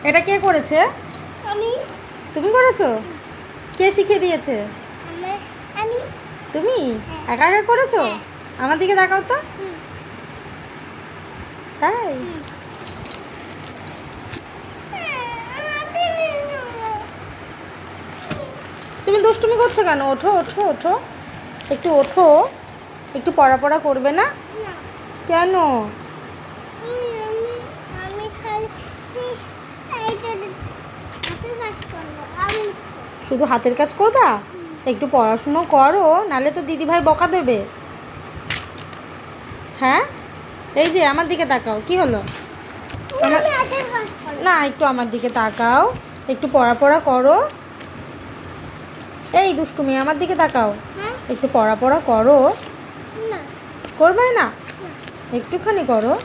এটা কে করেছে? আমি। তুমি করেছো? কে শিখিয়ে দিয়েছে? আমি। তুমি হ্যাঁ। একা একা করেছো? হ্যাঁ। আমার দিকে তাকাও তো। হুম। তাই? হুম। তুমি দুষ্টুমি করছো কেন? ওঠো ওঠো ওঠো, একটু ওঠো, একটু পড়া করবে না? না। কেন? আমি খালি এইটা হাতে কাজ করবো আমি। শুধু হাতের কাজ করবা? একটু পড়াশুনো করো, নালে তো দিদিভাই বকা দেবে। হ্যাঁ, এই যে আমার দিকে তাকাও, কি হলো? আমার আমি হাতের কাজ করবো। না, একটু আমার দিকে তাকাও, একটু পড়া করো। এই দুষ্টুমি, আমার দিকে তাকাও, হ্যাঁ। একটু পড়া করো। না। করবে না? না। একটুখানি করো।